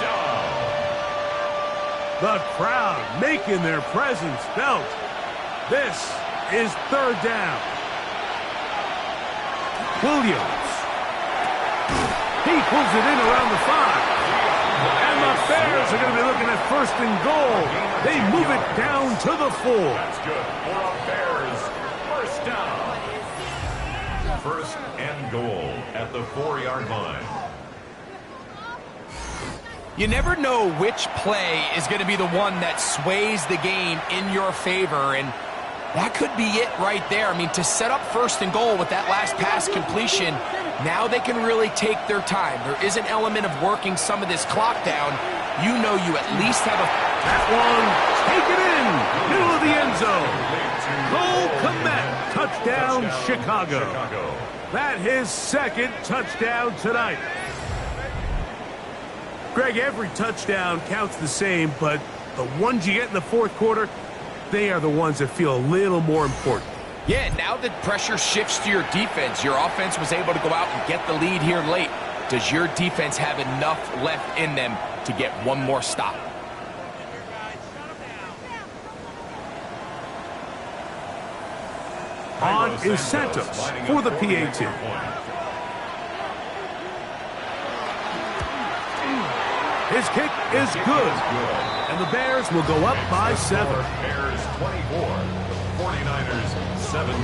down. The crowd making their presence felt. This is third down. Williams. He pulls it in around the 5. And the Bears are going to be looking at first and goal. They move it down to the 4. That's good for a Bears first down. First and goal at the 4-yard line. You never know which play is going to be the one that sways the game in your favor, and that could be it right there. I mean, to set up first and goal with that last pass completion, now they can really take their time. There is an element of working some of this clock down. You know you at least have a... That one, take it in, middle of the end zone. Cole Kmet, touchdown, Chicago. That his second touchdown tonight. Greg, every touchdown counts the same, but the ones you get in the fourth quarter, they are the ones that feel a little more important. Yeah, now that pressure shifts to your defense, your offense was able to go out and get the lead here late. Does your defense have enough left in them to get one more stop? On is Santos for the PAT. His kick is good, and the Bears will go up by 7. Bears 24, 49ers 17.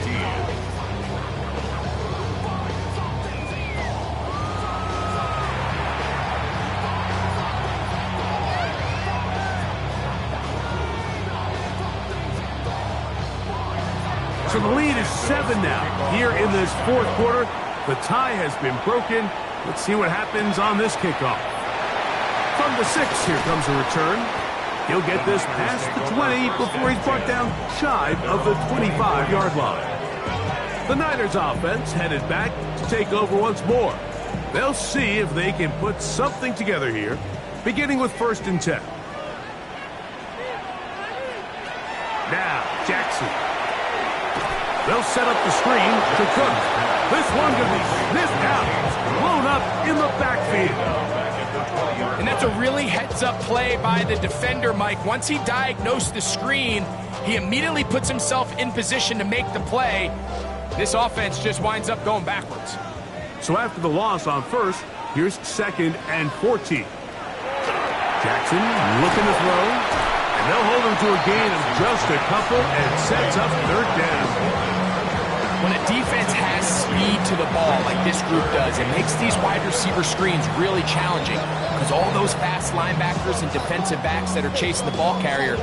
So the lead is 7 now. Here in this fourth quarter, the tie has been broken. Let's see what happens on this kickoff. From the 6, here comes a return. He'll get this past the 20 before he's brought down shy of the 25-yard line. The Niners offense headed back to take over once more. They'll see if they can put something together here, beginning with 1st and 10. Now, Jackson. They'll set up the screen to Cook. This one going to be sniffed out, blown up in the backfield. And that's a really heads-up play by the defender, Mike. Once he diagnosed the screen, he immediately puts himself in position to make the play. This offense just winds up going backwards. So after the loss on 1st, here's 2nd and 14. Jackson looking to throw, and they'll hold him to a gain of just a couple and sets up 3rd down. When a defense has speed to the ball like this group does, it makes these wide receiver screens really challenging because all those fast linebackers and defensive backs that are chasing the ball carrier,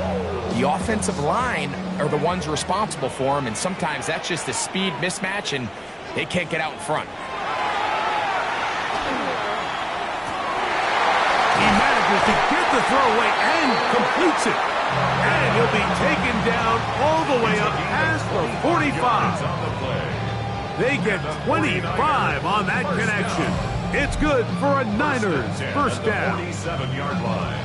the offensive line are the ones responsible for them, and sometimes that's just a speed mismatch, and they can't get out in front. He manages to get the throw away and completes it. And he'll be taken down all the way up past the 45. They get 25 on that connection. It's good for a Niners first down. 47-yard line.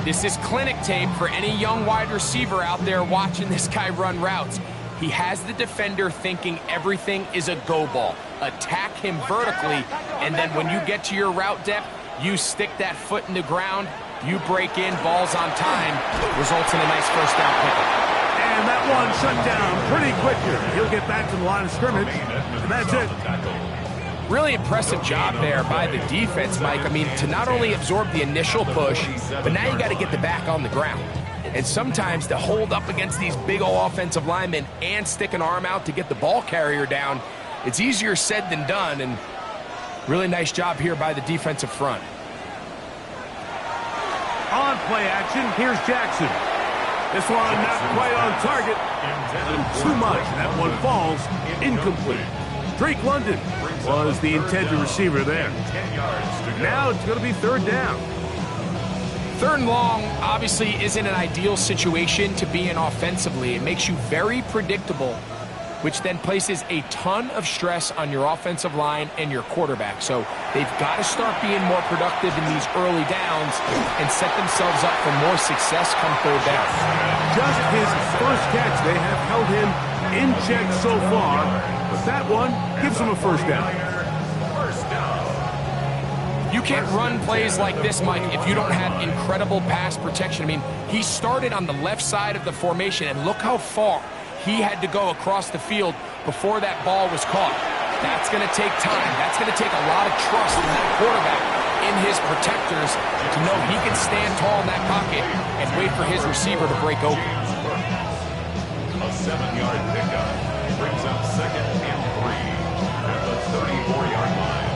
This is clinic tape for any young wide receiver out there watching this guy run routes. He has the defender thinking everything is a go ball. Attack him vertically, and then when you get to your route depth, you stick that foot in the ground, you break in, balls on time, results in a nice first down pickup. And that one shut down pretty quick here. He'll get back to the line of scrimmage, and that's it. Really impressive job there by the defense, Mike. I mean, to not only absorb the initial push, but now you got to get the back on the ground. And sometimes to hold up against these big old offensive linemen and stick an arm out to get the ball carrier down, it's easier said than done, and really nice job here by the defensive front. On play action, here's Jackson. This one not quite on target. Too much. That one falls incomplete. Drake London was the intended receiver there. Now it's going to be 3rd down. 3rd and long obviously isn't an ideal situation to be in offensively. It makes you very predictable, which then places a ton of stress on your offensive line and your quarterback. So they've got to start being more productive in these early downs and set themselves up for more success come 3rd down. Just his first catch. They have held him in check so far, but that one gives him a first down. First down. can't run plays like this, Mike, if you don't have incredible pass protection. I mean, he started on the left side of the formation, and look how far he had to go across the field before that ball was caught. That's going to take time. That's going to take a lot of trust in that quarterback, in his protectors, to know he can stand tall in that pocket and wait for his receiver to break open. A 7-yard pickup brings up 2nd and 3 at the 34-yard line.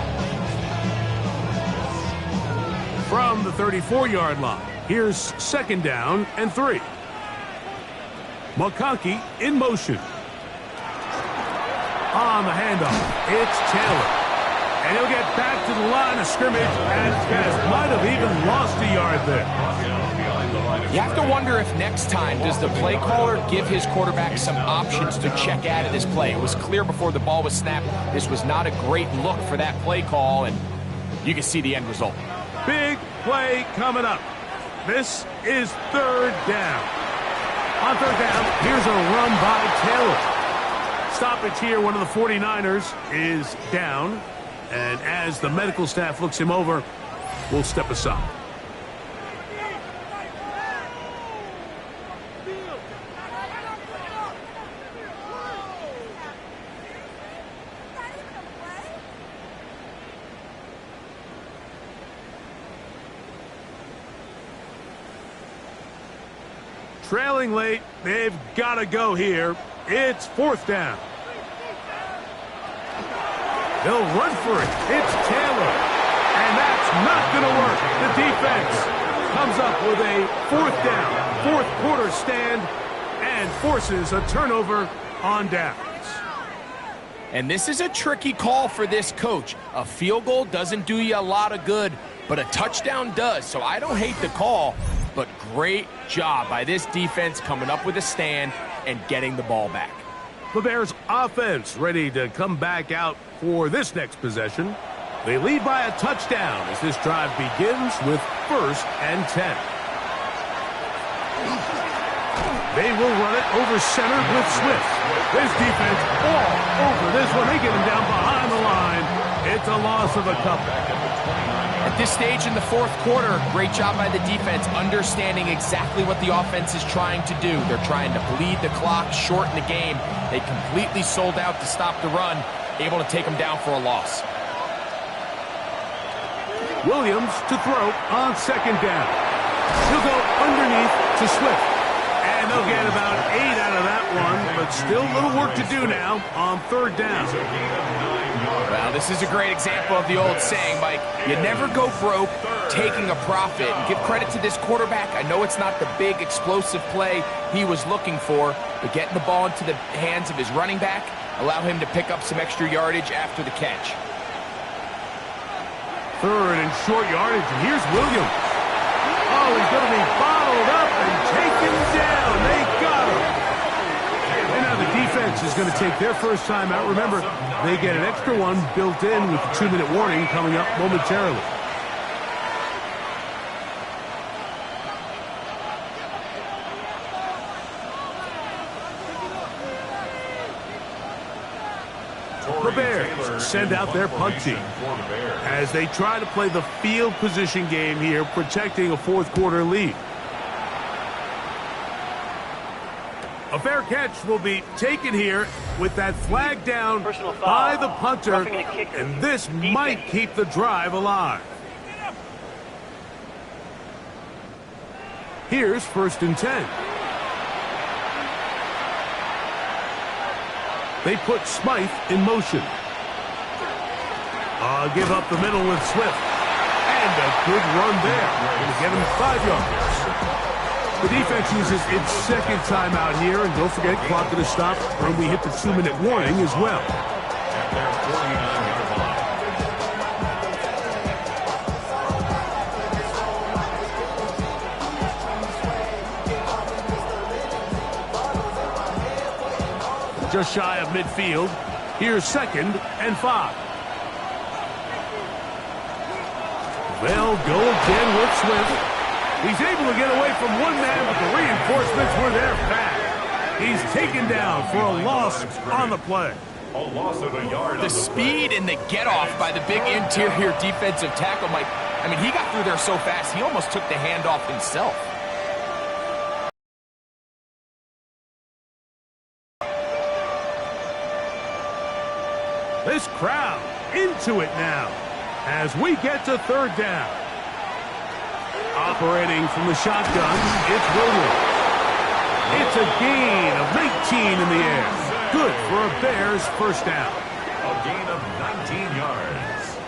From the 34-yard line, here's 2nd down and 3. McConkey in motion. On the handoff, it's Taylor. And he'll get back to the line of scrimmage and pass. Might have even lost a yard there. You have to wonder if next time, does the play caller give his quarterback some options to check out of this play? It was clear before the ball was snapped, this was not a great look for that play call, and you can see the end result. Big play coming up. This is 3rd down. On 3rd down, here's a run by Taylor. Stoppage here, one of the 49ers is down. And as the medical staff looks him over, we'll step aside. Trailing late, they've got to go here. It's 4th down. They'll run for it. It's Taylor. And that's not going to work. The defense comes up with a 4th down, 4th quarter stand, and forces a turnover on downs. And this is a tricky call for this coach. A field goal doesn't do you a lot of good, but a touchdown does. So I don't hate the call, but great job by this defense coming up with a stand and getting the ball back. The Bears offense ready to come back out for this next possession. They lead by a touchdown as this drive begins with 1st and 10. They will run it over center with Swift. This defense all over this one. They get him down behind the line. It's a loss of a couple. At this stage in the 4th quarter, great job by the defense understanding exactly what the offense is trying to do. They're trying to bleed the clock, shorten the game. They completely sold out to stop the run, able to take them down for a loss. Williams to throw on 2nd down. He'll go underneath to Swift. And they'll get about 8 out of that one, but still a little work to do now on 3rd down. Well, this is a great example of the old saying, Mike, you never go broke taking a profit. And give credit to this quarterback. I know it's not the big explosive play he was looking for, but getting the ball into the hands of his running back, allow him to pick up some extra yardage after the catch. 3rd and short yardage, and here's Williams. Oh, he's going to be bottled up and taken down. They got him. And now the defense is going to take their first time out. Remember, they get an extra one built in with the 2-minute warning coming up momentarily. The Bears send out their punt team as they try to play the field position game here, protecting a 4th quarter lead. A fair catch will be taken here with that flag down by the punter, and this might keep the drive alive. Here's 1st and 10. They put Smythe in motion. Give up the middle with Swift. And a good run there. Going to get him 5 yards. The defense uses its 2nd timeout here. And don't forget, clock going to stop when we hit the 2-minute warning as well. At their 49-yard line. Just shy of midfield. Here's 2nd and 5. They'll go again with Swift. He's able to get away from one man, but the reinforcements were there fast. He's taken down for a loss on the play. A loss of a yard on The speed and the get-off by the big interior defensive tackle, Mike. I mean, he got through there so fast, he almost took the handoff himself. This crowd into it now as we get to third down. Operating from the shotgun, it's Williams. It's a gain of 19 in the air. Good for a Bears first down. A gain of 19 yards.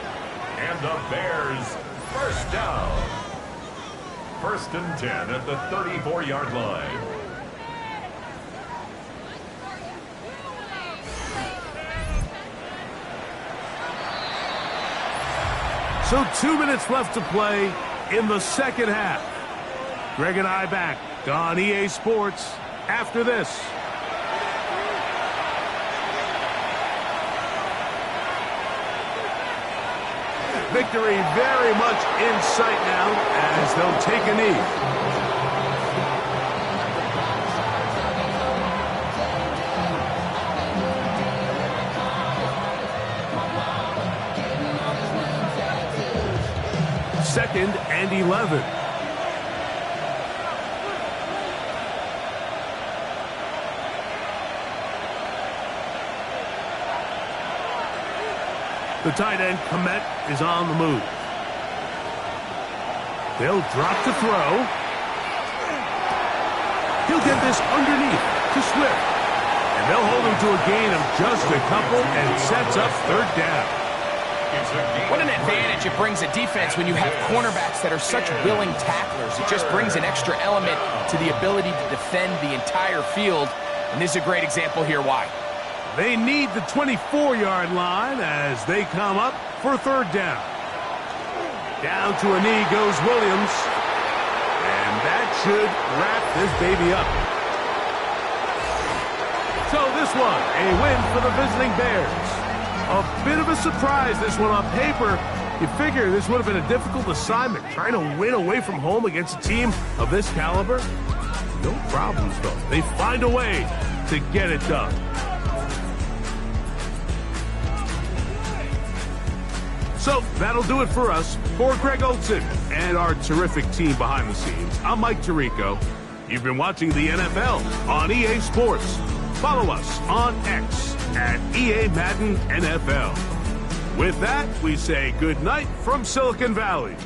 And the Bears first down. 1st and 10 at the 34-yard line. So 2 minutes left to play in the second half. Greg and I back on EA Sports after this. Victory very much in sight now as they'll take a knee. Second and 11. The tight end, Komet, is on the move. They'll drop to throw. He'll get this underneath to Swift. And they'll hold him to a gain of just a couple and sets up third down. What an advantage it brings a defense when you have cornerbacks that are such willing tacklers. It just brings an extra element to the ability to defend the entire field. And this is a great example here why. They need the 24-yard line as they come up for third down. Down to a knee goes Williams. And that should wrap this baby up. So this one, a win for the visiting Bears. A bit of a surprise, this one on paper. You figure this would have been a difficult assignment, trying to win away from home against a team of this caliber. No problems, though. They find a way to get it done. So that'll do it for us. For Greg Olsen and our terrific team behind the scenes, I'm Mike Tirico. You've been watching the NFL on EA Sports. Follow us on X at EA Madden NFL. With that, we say good night from Silicon Valley.